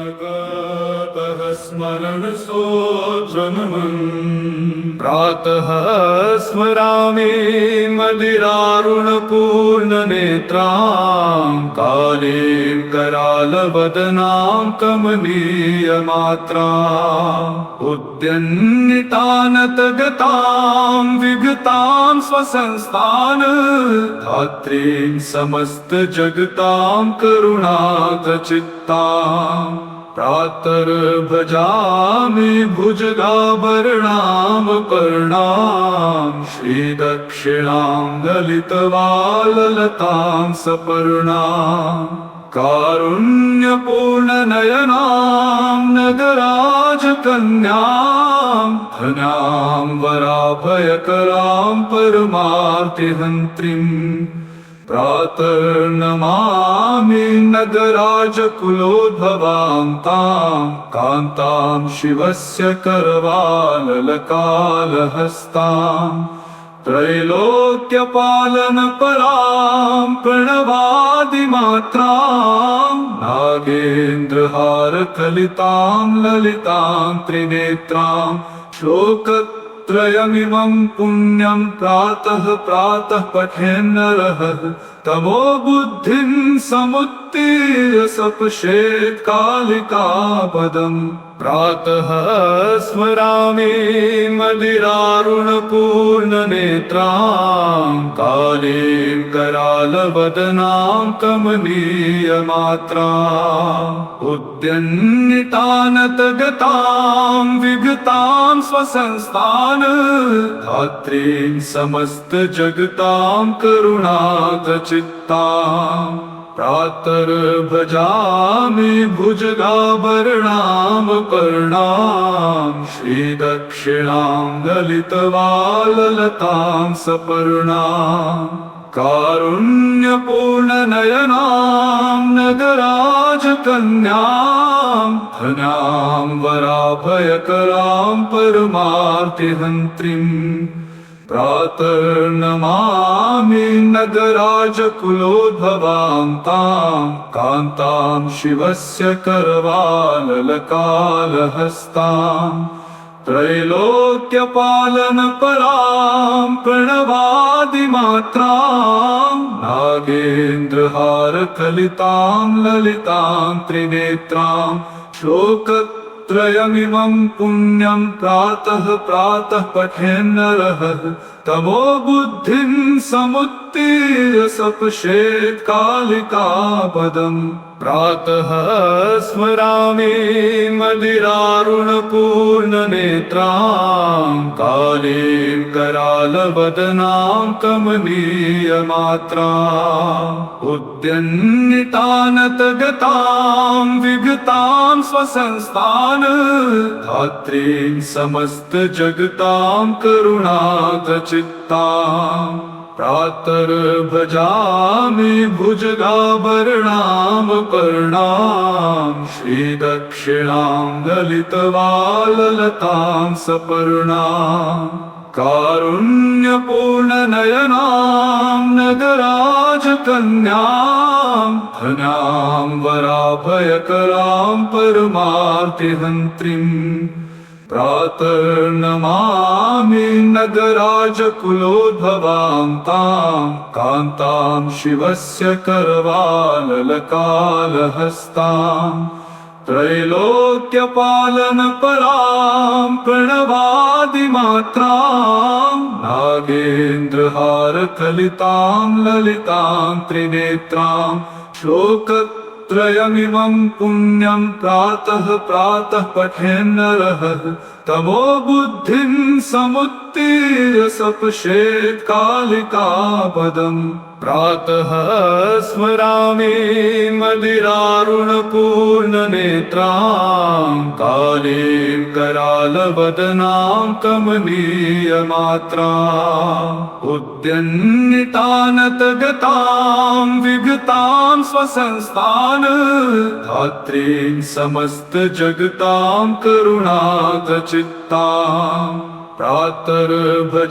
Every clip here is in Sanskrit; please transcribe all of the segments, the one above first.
विकारगतः स्मरणसोऽजन्मन् प्रातः स्मरामि मदिरारुणपूर्णनेत्रां कालीं करालवदनां कमनीयमात्राम् उद्यन्नितानतगतां विगतां स्वसंस्थान धात्रीं समस्तजगतां करुणागचित्ताम् प्रातर्भजामि भुजगाभरणां पर्णां श्रीदक्षिणां ललितवाललतां सपर्णां कारुण्यपूर्णनयनां नगराजकन्यां धनां वराभयकरां परमार्तिहन्त्रीं प्रातर्नमामि नगराजकुलोद्भवां तां कान्तां शिवस्य करवाललकालहस्तां त्रैलोक्यपालनपरां प्रणवादिमात्रां नागेन्द्रहारकलितां ललितां त्रिनेत्रां श्लोकत्रयमिमं पुण्यं प्रातः प्रातः पठेन्नरः तमो बुद्धिं समुत्तीर्य सपश्येत् कालिकापदम् प्रातः स्मरामि मदिरारुणपूर्णनेत्रां कालीं करालवदनां कमनीयमात्राम् उद्यन्नितानतगतां विगतां स्वसंस्थान धात्रीं समस्तजगतां करुणागचित्ताम् प्रातर्भजामि भुजगाभरणां पर्णां श्रीदक्षिणां ललितवाललतां सपर्णां कारुण्यपूर्णनयनां नगराजकन्यां धनां वराभयकरां परमार्तिहन्त्रीं प्रातर्नमामि नगराजकुलोद्भवां तां कान्तां शिवस्य करवाललकालहस्तां त्रैलोक्यपालनपरां प्रणवादिमात्रां नागेन्द्रहारकलितां ललितां त्रिनेत्रां श्लोकत्रयमिमं पुण्यं प्रातः प्रातः पठेन्नरः तमो बुद्धिं समुत्तीर्य सपश्येत् कालिकापदम् प्रातः स्मरामि मदिरारुणपूर्णनेत्रां कालीं करालवदनां कमनीयमात्राम् उद्यन्नितानतगतां विगतां स्वसंस्थान धात्रीं समस्तजगतां करुणागचित्ताम् प्रातर्भजामि भुजगाभरणां पर्णां श्रीदक्षिणां ललितवाललतां सपर्णां कारुण्यपूर्णनयनां नगराजकन्यां धनां वराभयकरां परमार्तिहन्त्रीं प्रातर्नमामि नगराजकुलोद्भवां तां कान्तां शिवस्य करवाललकालहस्तां त्रैलोक्यपालनपरां प्रणवादिमात्रां नागेन्द्रहारकलितां ललितां त्रिनेत्रां श्लोकत्रयमिमं पुण्यं प्रातः प्रातः पठेन्नरः तमो बुद्धिं समुत्तीर्य सपश्येत् कालिकापदम् प्रातः स्मरामि मदिरारुणपूर्णनेत्रां कालीं करालवदनां कमनीयमात्राम् उद्यन्नितानतगतां विगतां स्वसंस्थान धात्रीं समस्तजगतां करुणागचित्ताम् प्रातर्भजामि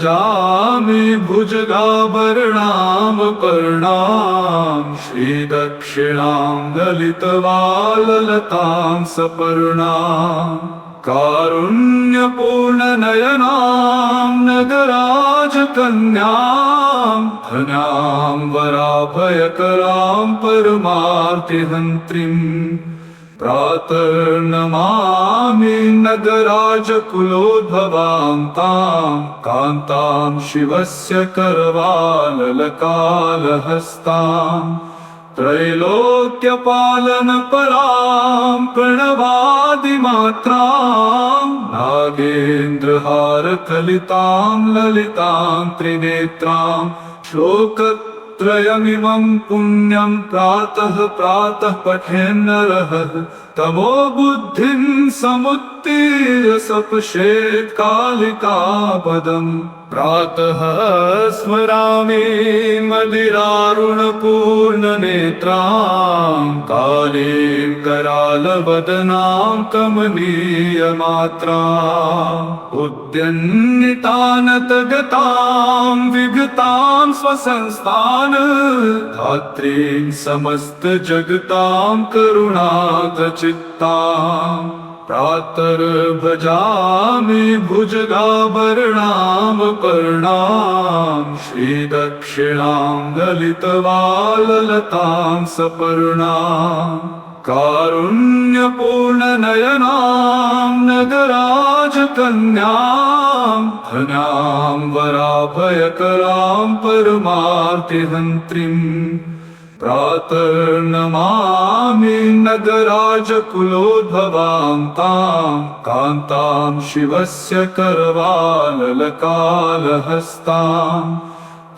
भुजगाभरणां पर्णां श्रीदक्षिणां ललितवाललतां सपर्णां कारुण्यपूर्णनयनां नगराजकन्यां धन्यां वराभयकरां परमार्तिहन्त्रीं प्रातर्नमामि नगराजकुलोद्भवां तां कान्तां शिवस्य करवाललकालहस्तां त्रैलोक्यपालनपरां प्रणवादिमात्रां नागेन्द्रहारकलितां ललितां त्रिनेत्रां श्लोकत्रयमिमं पुण्यं प्रातः प्रातः पठेन्नरः तमो बुद्धिं समुत्तीर्य सपश्येत् कालिकापदम् प्रातः स्मरामि मदिरारुणपूर्णनेत्रां कालीं करालवदनां कमनीयमात्राम् उद्यन्नितानतगतां विगतां स्वसंस्थान् धात्रीं समस्तजगतां करुणागचित्ताम् प्रातर्भजामि भुजगाभरणां पर्णां श्रीदक्षिणां ललितवाललतां सपर्णां कारुण्यपूर्णनयनां नगराजकन्यां धन्यां वराभयकरां परमार्तिहन्त्रीं प्रातर्नमामि नगराजकुलोद्भवां तां कान्तां शिवस्य करवाललकालहस्तां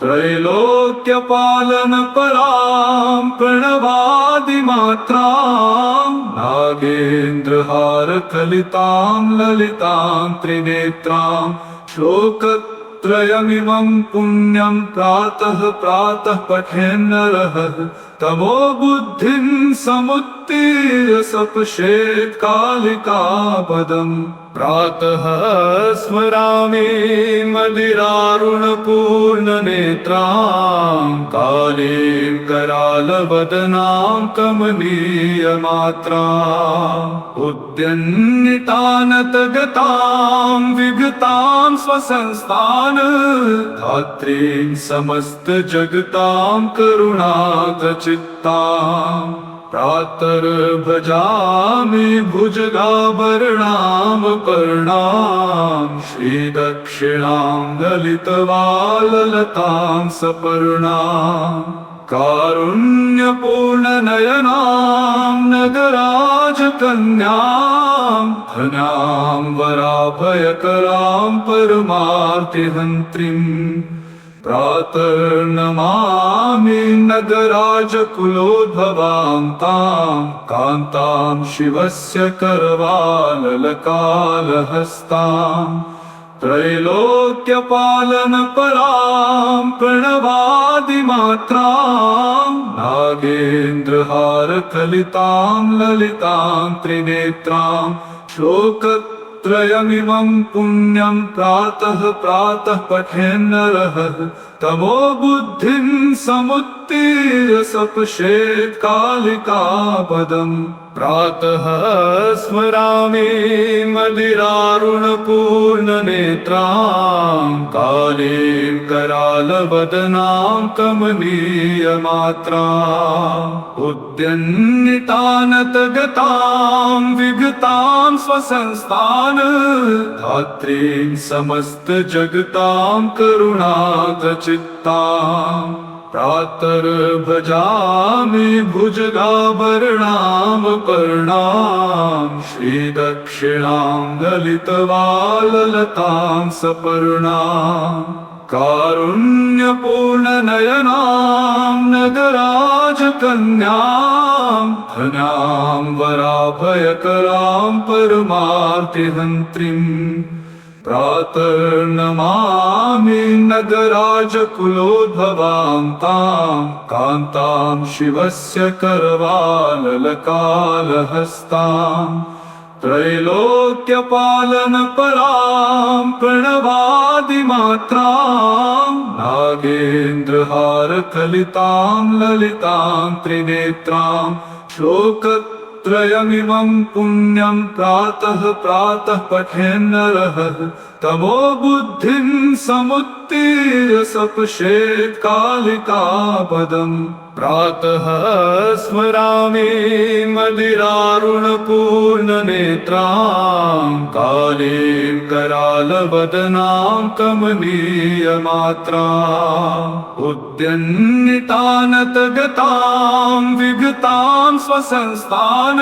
त्रैलोक्यपालनपरां प्रणवादिमात्रां नागेन्द्रहारकलितां ललितां त्रिनेत्रां श्लोकत्रयमिमं पुण्यं प्रातः प्रातः पठेन्नरः तमो बुद्धिं समुत्तीर्य सपश्येत् कालिकापदम् प्रातः स्मरामि मदिरारुणपूर्णनेत्रां कालीं करालवदनां कमनीयमात्राम् उद्यन्नितानतगतां विगतां स्वसंस्थान् धात्रीं समस्तजगतां करुणागचित्ताम् प्रातर्भजामि भुजगाभरणां पर्णां श्रीदक्षिणां ललितवाललतां सपर्णां कारुण्यपूर्णनयनां नगराजकन्यां धन्यां वराभयकरां परमार्तिहन्त्रीं प्रातर्नमामि नगराजकुलोद्भवां तां कान्तां शिवस्य करवाललकालहस्तां त्रैलोक्यपालनपरां प्रणवादिमात्रां नागेन्द्रहारकलितां ललितां त्रिनेत्रां श्लोकत्रयमिमं पुण्यं प्रातः प्रातः पठेन्नरः तमो बुद्धिं समुत्तीर्य सपश्येत् कालिकापदम् प्रातः स्मरामि मदिरारुणपूर्णनेत्रां कालीं करालवदनां कमनीयमात्राम् उद्यन्नितानतगतां विगतां स्वसंस्थान् धात्रीं समस्तजगतां करुणागचित्ताम् प्रातर्भजामि भुजगाभरणां पर्णां श्रीदक्षिणां ललितवाललतां सपर्णां कारुण्यपूर्णनयनां नगराजकन्यां धन्यां वराभयकरां परमार्तिहन्त्रीं प्रातर्नमामि नगराजकुलोद्भवां तां कान्तां शिवस्य करवाललकालहस्तां त्रैलोक्यपालनपरां प्रणवादिमात्रां नागेन्द्रहारकलितां ललितां त्रिनेत्रां श्लोकत्रयमिमं पुण्यं प्रातः प्रातः पठेन्नरः तमो बुद्धिं समुत्तीर्य सपश्येत् कालिकापदम् प्रातः स्मरामि मदिरारुणपूर्णनेत्रां कालीं करालवदनां कमनीयमात्राम् उद्यन्नितानतगतां विगतां स्वसंस्थान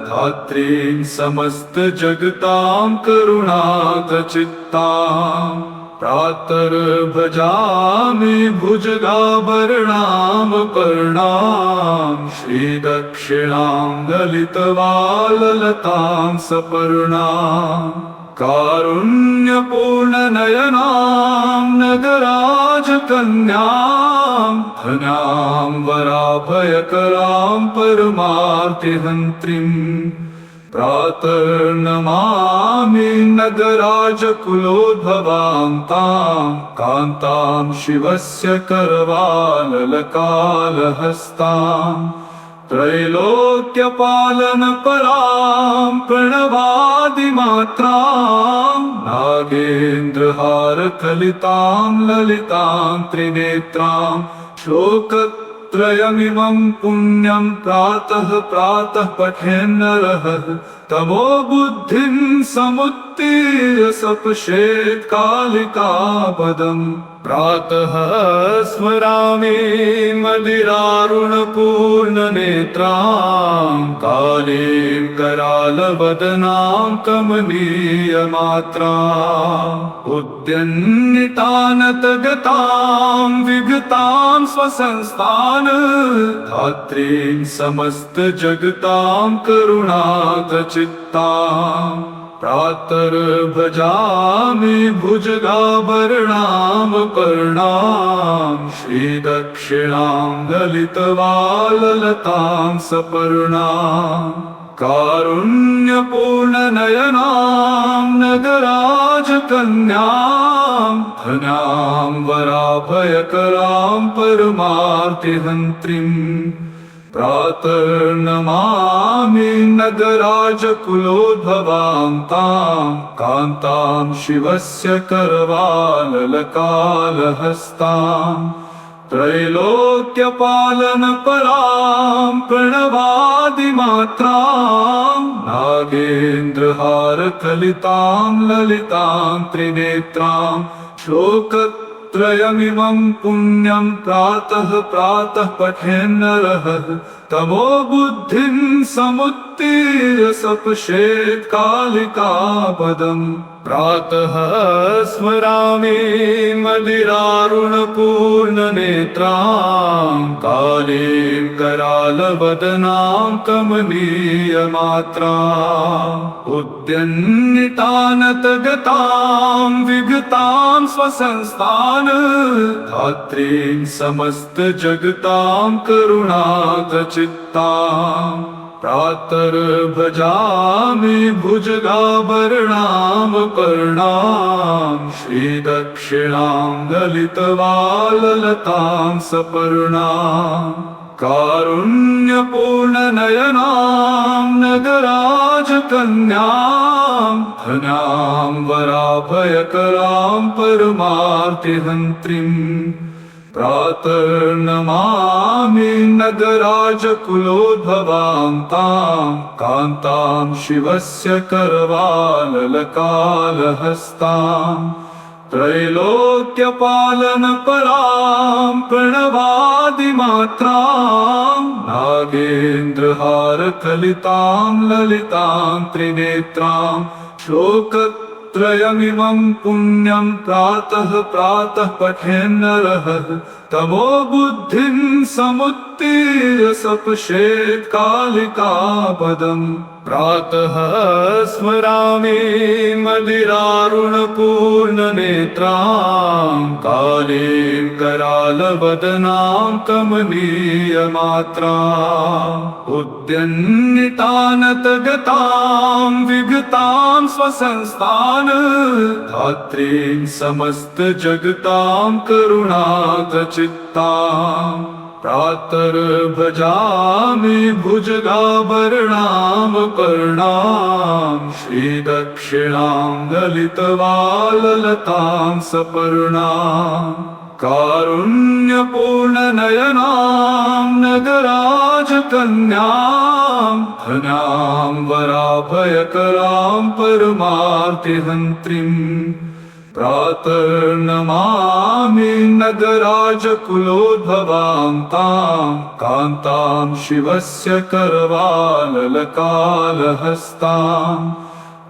धात्रीं समस्तजगतां करुणातचित्ताम् प्रातर्भजामि भुजगाभरणां पर्णां श्रीदक्षिणां ललितवाललतां सपर्णां कारुण्यपूर्णनयनां नगराजकन्यां धन्यां वराभयकरां परमार्तिहन्त्रीम् प्रातर्नमामि नगराजकुलोद्भवां तां कान्तां शिवस्य करवाललकालहस्तां त्रैलोक्यपालनपरां प्रणवादिमात्रां नागेन्द्रहारकलितां ललितां त्रिनेत्रां श्लोकत्रयमिमं पुण्यं प्रातः प्रातः पठेन्नरः तमो बुद्धिं समुत्तीर्य सपश्येत् कालिकापदम् प्रातः स्मरामि मदिरारुणपूर्णनेत्रां कालीं करालवदनां कमनीयमात्राम् उद्यन्नितानतगतां विगतां स्वसंस्थान धात्रीं समस्तजगतां करुणातचित्ताम् प्रातर्भजामि भुजगाभरणां पर्णां श्रीदक्षिणां ललितवाललतां सपर्णां कारुण्यपूर्णनयनां नगराजकन्यां धन्यां वराभयकरां परमार्तिहन्त्रीम् प्रातर्नमामि नगराजकुलोद्भवां तां कान्तां शिवस्य करवाललकालहस्तां त्रैलोक्यपालनपरां प्रणवादिमात्रां नागेन्द्रहारकलितां ललितां त्रिनेत्रां श्लोकत्रयमिमं पुण्यं प्रातः प्रातः पठेन्नरः तमो बुद्धिं समुत्तीर्य सपश्येत् कालिकापदम् प्रातः स्मरामि मदिरारुणपूर्णनेत्रां कालीं करालवदनां कमनीयमात्राम् उद्यन्नितानतगतां विगतां स्वसंस्थान धात्रीं समस्तजगतां करुणातचित्ताम् प्रातर्भजामि भुजगाभरणां पर्णां श्रीदक्षिणां ललितवाललतां सपर्णां कारुण्यपूर्णनयनां नगराजकन्यां धन्यां वराभयकरां परमार्तिहन्त्रीम् प्रातर्नमामि नगराजकुलोद्भवां तां कान्तां शिवस्य करवाललकालहस्तां त्रैलोक्यपालनपरां प्रणवादिमात्रां नागेन्द्रहारकलितां ललितां त्रिनेत्रां श्लोकत्रयमिमं पुण्यं प्रातः प्रातः पठेन्नरः तमो बुद्धिं समुत्तीर्य सपश्येत् कालिकापदम् प्रातः स्मरामि मदिरारुणपूर्णनेत्रां कालीं करालवदनां कमनीयमात्राम् उद्यन्नितानतगतां विगतां स्वसंस्थान धात्रीं समस्तजगतां करुणातचित्ताम् प्रातर्भजामि भुजगाभरणां पर्णां श्रीदक्षिणां ललितवाललतां सपर्णां कारुण्यपूर्णनयनां नगराजकन्यां धनां वराभयकरां परमार्तिहन्त्रीम् प्रातर्नमामि नगराजकुलोद्भवां तां कान्तां शिवस्य करवाललकालहस्तां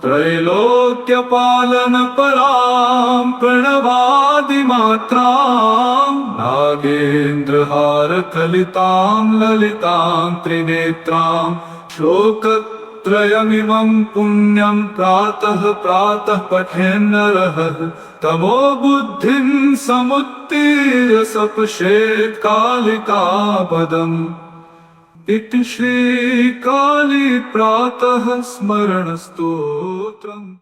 त्रैलोक्यपालनपरां प्रणवादिमात्रां नागेन्द्रहारकलितां ललितां त्रिनेत्रां श्लोकत्रयमिमं पुण्यं प्रातः प्रातः पठेन्नरः तमो बुद्धिं समुत्तीर्य सपश्येत् कालिकापदम् इति श्रीकाली प्रातः स्मरणस्तोत्रम्।